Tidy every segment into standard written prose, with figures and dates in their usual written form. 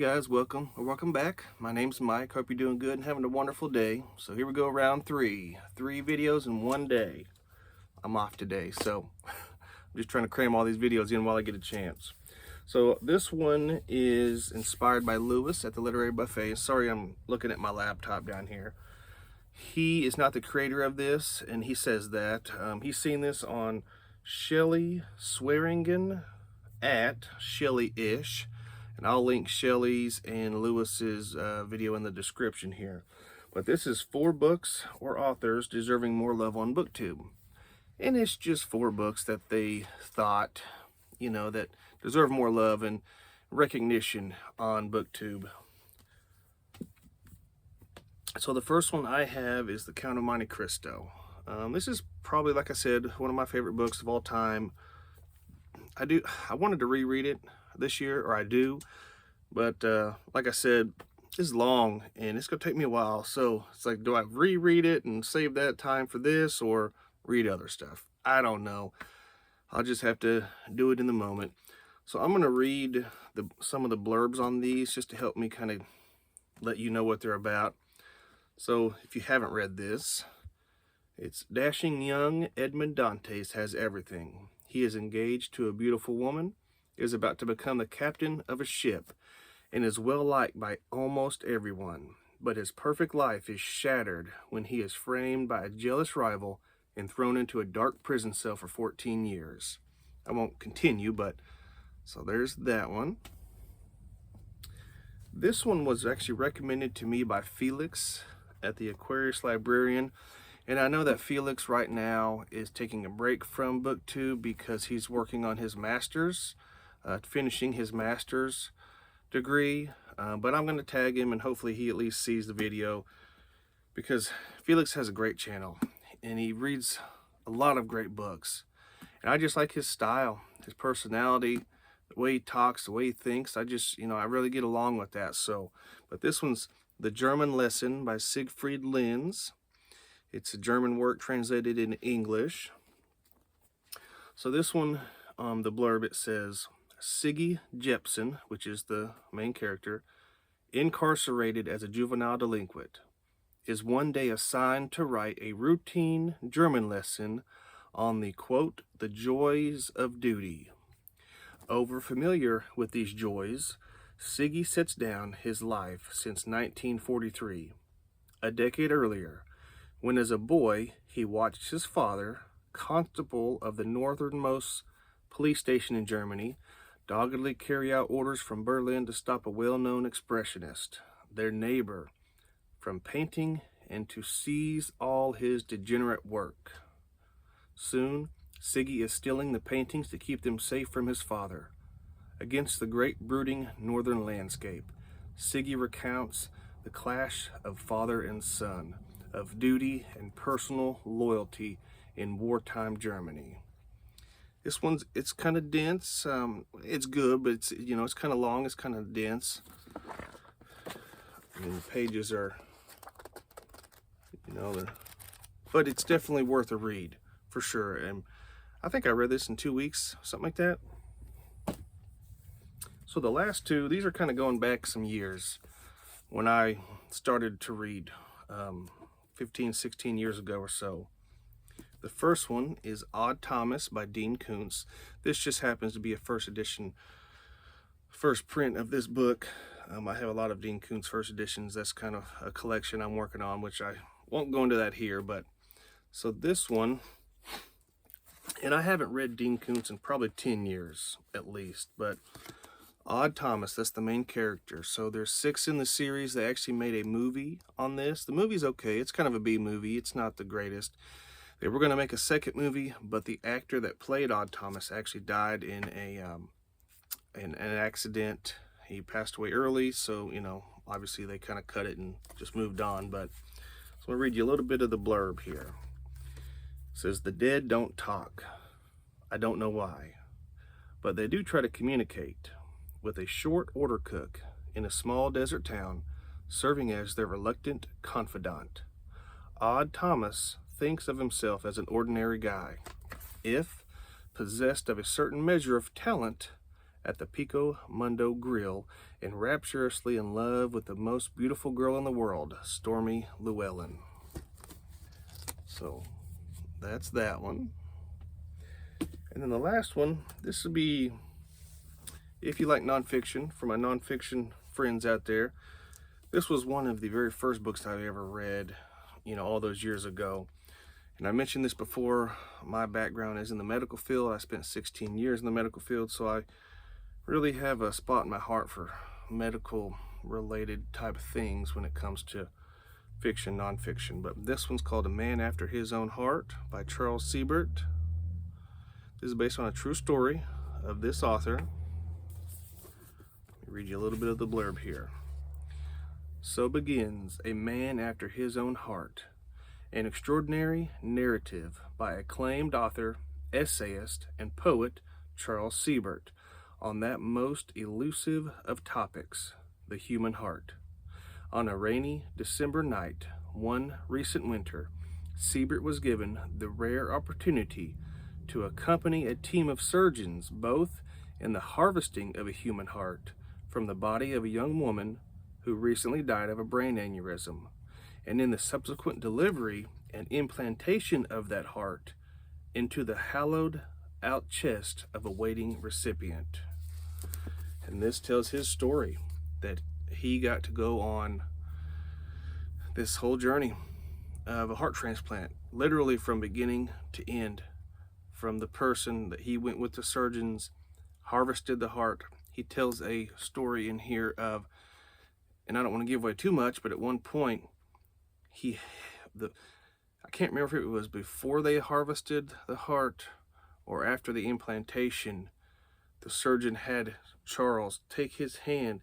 Guys, welcome back. My name's Mike. Hope you're doing good and having a wonderful day. So here we go, round three videos in one day. I'm off today, so I'm just trying to cram all these videos in while I get a chance. So this one is inspired by Lewis at the Literary Buffet. Sorry, I'm looking at my laptop down here. He is not the creator of this, and he says that he's seen this on Shelly Swearinger at Shelly-ish. And I'll link Shelly's and Lewis's video in the description here. But this is 4 books or authors deserving more love on BookTube. And it's just 4 books that they thought, that deserve more love and recognition on BookTube. So the first one I have is The Count of Monte Cristo. This is probably, like I said, one of my favorite books of all time. I wanted to reread it this year, or I do, but like I said, it's long and it's gonna take me a while. So it's like, do I reread it and save that time for this, or read other stuff? I don't know. I'll just have to do it in the moment. So I'm gonna read some of the blurbs on these just to help me kind of let you know what they're about. So if you haven't read this, it's dashing young Edmond Dantes has everything. He is engaged to a beautiful woman, is about to become the captain of a ship, and is well liked by almost everyone. But his perfect life is shattered when he is framed by a jealous rival and thrown into a dark prison cell for 14 years. I won't continue, but so there's that one. This one was actually recommended to me by Felix at the Aquarius Librarian. And I know that Felix right now is taking a break from BookTube because he's working on his master's, finishing his master's degree. But I'm going to tag him and hopefully he at least sees the video, because Felix has a great channel and he reads a lot of great books. And I just like his style, his personality, the way he talks, the way he thinks. I really get along with that. But this one's The German Lesson by Siegfried Lenz. It's a German work translated in English. So this one, the blurb, it says, Siggy Jepsen, which is the main character, incarcerated as a juvenile delinquent, is one day assigned to write a routine German lesson on the, quote, the joys of duty. Overfamiliar with these joys, Siggy sets down his life since 1943, a decade earlier, when as a boy he watched his father, constable of the northernmost police station in Germany, doggedly carry out orders from Berlin to stop a well-known expressionist, their neighbor, from painting and to seize all his degenerate work. Soon, Siggy is stealing the paintings to keep them safe from his father. Against the great brooding northern landscape, Siggy recounts the clash of father and son, of duty and personal loyalty in wartime Germany. This one's, it's kind of dense. It's good, but it's kind of long. It's kind of dense. I mean, the pages are, but it's definitely worth a read for sure. And I think I read this in 2 weeks, something like that. So the last 2, these are kind of going back some years when I started to read. 15, 16 years ago or so. The first one is Odd Thomas by Dean Koontz. This just happens to be a first print of this book. I have a lot of Dean Koontz first editions. That's kind of a collection I'm working on, which I won't go into that here. But so this one, and I haven't read Dean Koontz in probably 10 years at least, but Odd Thomas, that's the main character. So there's 6 in the series. They actually made a movie on this. The movie's okay. It's kind of a B movie. It's not the greatest. They were going to make a second movie, but the actor that played Odd Thomas actually died in an accident. He passed away early, so obviously they kind of cut it and just moved on. But so I'll read you a little bit of the blurb here. It says, the dead don't talk. I don't know why, but they do try to communicate with a short order cook in a small desert town, serving as their reluctant confidant. Odd Thomas thinks of himself as an ordinary guy. If possessed of a certain measure of talent, at the Pico Mundo Grill and rapturously in love with the most beautiful girl in the world, Stormy Llewellyn. So that's that one. And then the last one, this would be, if you like nonfiction, for my nonfiction friends out there, this was one of the very first books I ever read, you know, all those years ago. And I mentioned this before, my background is in the medical field. I spent 16 years in the medical field, so I really have a spot in my heart for medical related type of things when it comes to fiction, nonfiction. But this one's called A Man After His Own Heart by Charles Siebert. This is based on a true story of this author. Let me read you a little bit of the blurb here. So begins A Man After His Own Heart, an extraordinary narrative by acclaimed author, essayist, and poet Charles Siebert on that most elusive of topics, the human heart. On a rainy December night, one recent winter, Siebert was given the rare opportunity to accompany a team of surgeons both in the harvesting of a human heart from the body of a young woman who recently died of a brain aneurysm, and in the subsequent delivery and implantation of that heart into the hollowed out chest of a waiting recipient. And this tells his story, that he got to go on this whole journey of a heart transplant, literally from beginning to end, from the person that he went with the surgeons, harvested the heart. He tells a story in here of, and I don't want to give away too much, but at one point, I can't remember if it was before they harvested the heart or after the implantation, the surgeon had Charles take his hand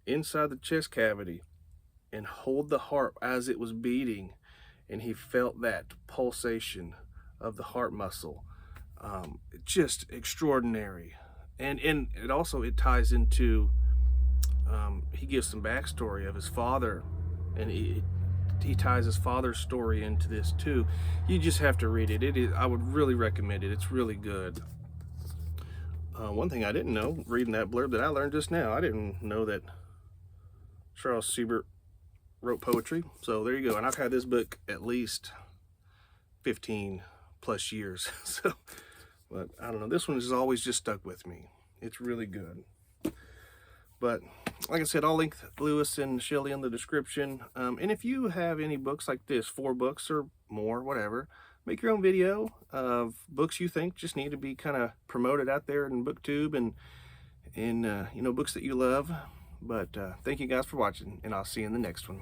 inside the chest cavity and hold the heart as it was beating, and he felt that pulsation of the heart muscle. Just extraordinary. And it also, it ties into, he gives some backstory of his father, and he ties his father's story into this too. You just have to read it. I would really recommend it. It's really good. One thing I didn't know, reading that blurb that I learned just now, I didn't know that Charles Siebert wrote poetry. So there you go. And I've had this book at least 15 plus years. So, but I don't know, this one has always just stuck with me. It's really good. But like I said, I'll link Lewis and Shelly in the description. And if you have any books like this, 4 books or more, whatever, make your own video of books you think just need to be kind of promoted out there in BookTube and you know, books that you love. But thank you guys for watching, and I'll see you in the next one.